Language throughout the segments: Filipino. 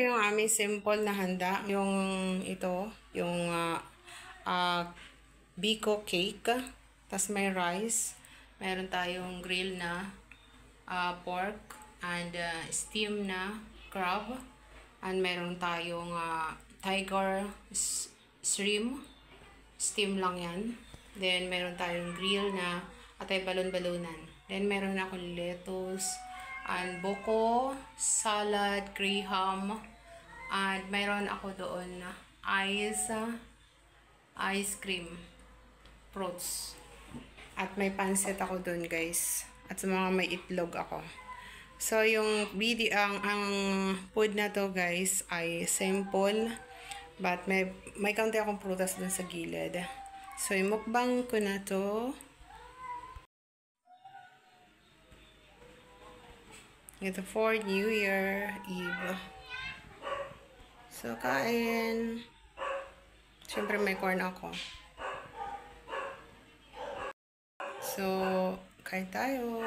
Yung aming simple na handa, yung ito, yung biko cake, tas may rice, meron tayong grill na pork, and steam na crab, and meron tayong tiger shrimp, steam lang yan. Then meron tayong grill na atay balon-balonan. Then meron akong lettuce, and buko, salad, graham, at mayroon ako doon na ice cream, fruits. At may pansit ako doon, guys. At sa mga may itlog ako. So, yung video, ang food na to, guys, ay simple. But may kaunti akong prutas doon sa gilid. So, yung mukbang ko na to. Ito for New Year Eve. So, kain. Siyempre, may corn ako. So, kain tayo.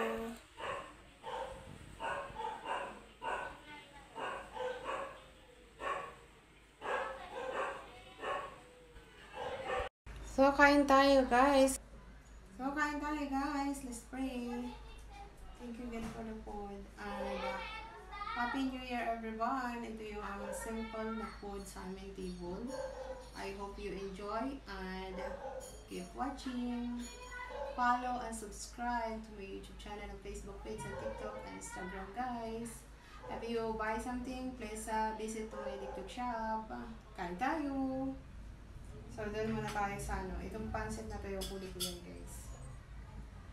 So, kain tayo, guys. Let's pray. Thank you again for the food. And Happy New Year, everyone. Ito yung aming simple na food sa aming table. I hope you enjoy and keep watching. Follow and subscribe to my YouTube channel and Facebook page and TikTok and Instagram, guys. If you buy something, please visit to my TikTok shop. Kain tayo. So, doon muna tayo sa itong pancit na to yung huli ko yan, guys.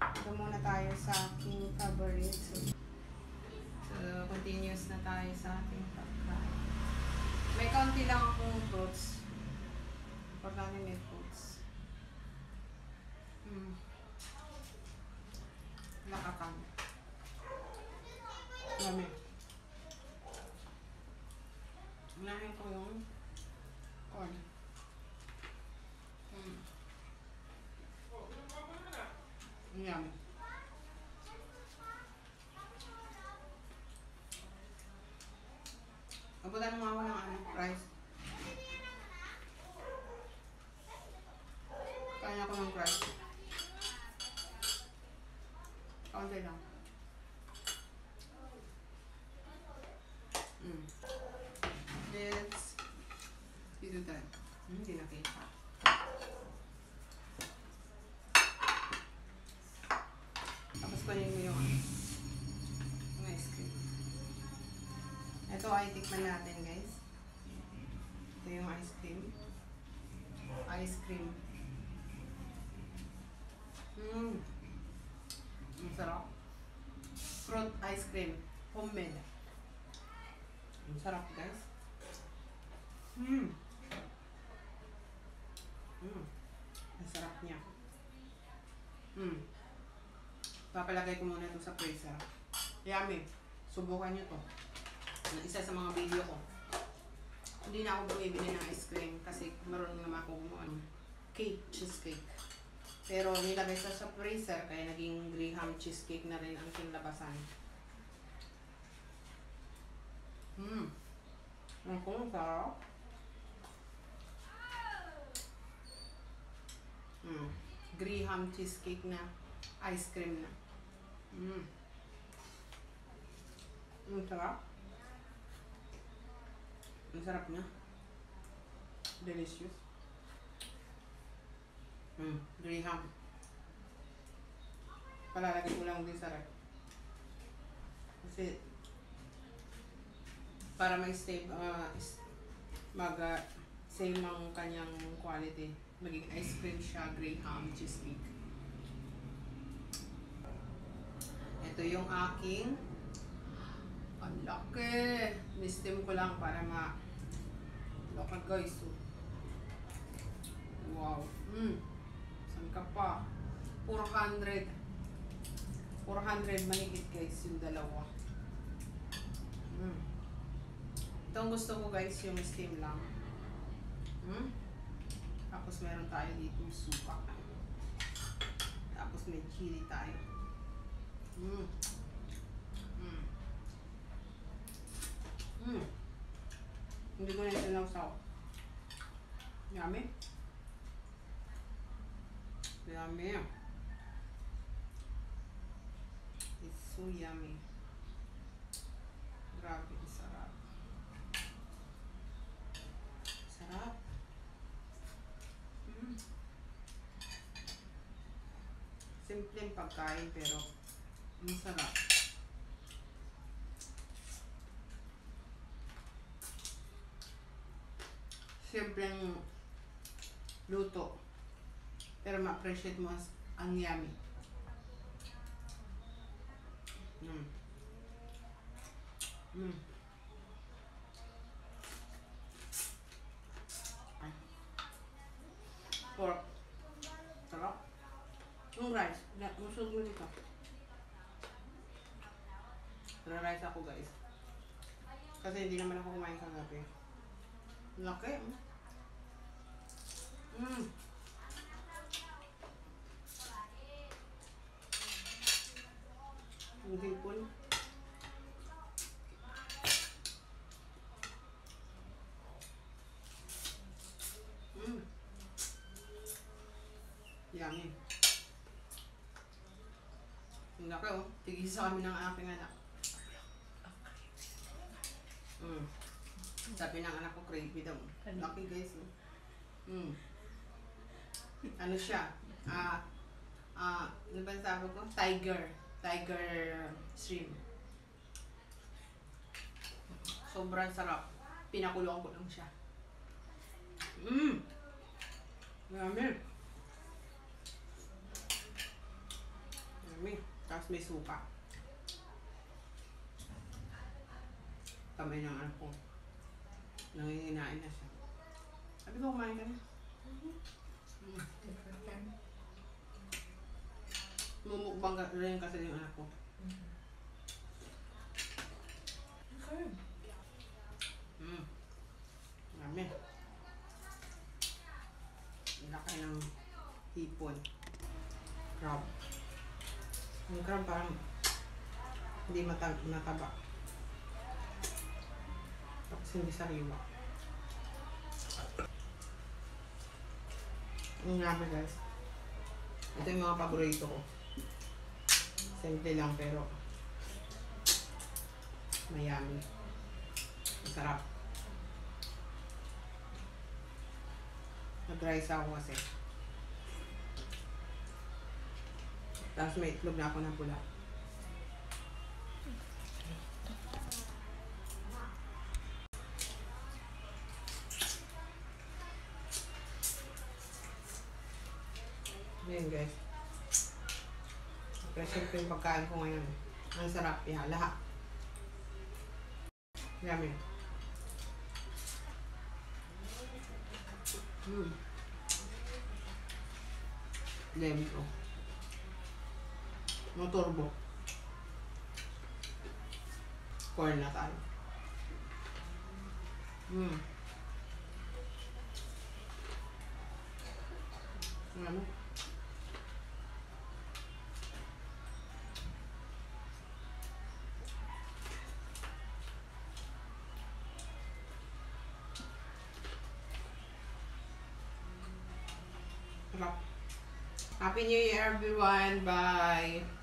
Ito muna tayo sa aking favorite. So, continuous na tayo sa ating pagkain. May kaunti lang akong fruits. Importante may fruits. Nakakan. Dami. Unahin ko yung corn. Yummy. Abutan mo ako ng rice. Kain ako ng rice. Kaunti lang. Let's do that. Hindi na kita. Tapos kunin mo yung ice cream. Ito ay tikman natin, guys. Ito yung ice cream. Ice cream. Ang sarap. Fruit ice cream. Homemade. Ang sarap, guys. Ang sarap niya. Papalagay ko muna ito sa freezer. Yummy. Subukan nyo to. Isa sa mga video ko. Hindi na ako bumibili ng ice cream kasi marunong naman ako gumawa ng cake, cheesecake. Pero nilagay sa freezer kaya naging graham cheesecake na rin ang kinlabasan. Ang sarap. Graham cheesecake na ice cream na. Ang sarap. Ang sarap niya. Delicious. Graham. Palalagay ko lang din sa rep. Kasi para mag-stay same ang kanyang quality. Maging ice cream siya, graham cheesecake. Ito yung aking ang laki. Ni-steam ko lang para laki, guys. Wow. Saan ka pa? 400 mahigit, guys, yung dalawa. Ito ang gusto ko, guys, yung steam lang. Tapos meron tayo dito suka. Tapos may chili tayo. Hindi ko na sinawsaw. Yummy. Yummy. It's so yummy. Grabe, sarap. Sarap. Simpleng pagkain pero masarap. Simpleng luto pero ma-appreciate mo ang yummy. Pork. Sarap. Yung rice. Musog mo dito. Rice ako guys. Kasi hindi naman ako kumain kagabi. Laki. Yung hipon. Yummy. Ang laki oh. Tigisa kami ng aking anak. Sabi ng anak ko, cravey daw. Laki guys. Ano siya? Ano ba sabi ko? Tiger shrimp. Sobrang sarap. Pinakuloan ko lang siya. Yummy. Yummy. Tapos may suka. Kamay ng anak ko. Nangihinain na siya. Sabi ko, kumain ka na. Mumukbang rin kasi yung anak ko. Yummy. Laki ng hipon. Crab. Yung crab parang hindi mataba. Tapos hindi sariwa. Ang grabe guys. Ito yung mga paborito ko. Simple lang pero mayami. Masarap. Nag-rice ako kasi. Tapos may itlog na ako na pula. Ayan guys. Simple yung pagkain ko ngayon. Ang sarap. Lahat. Yummy. Lemon. No turbo. Corn na tayo. Ano? Happy New Year everyone. Bye.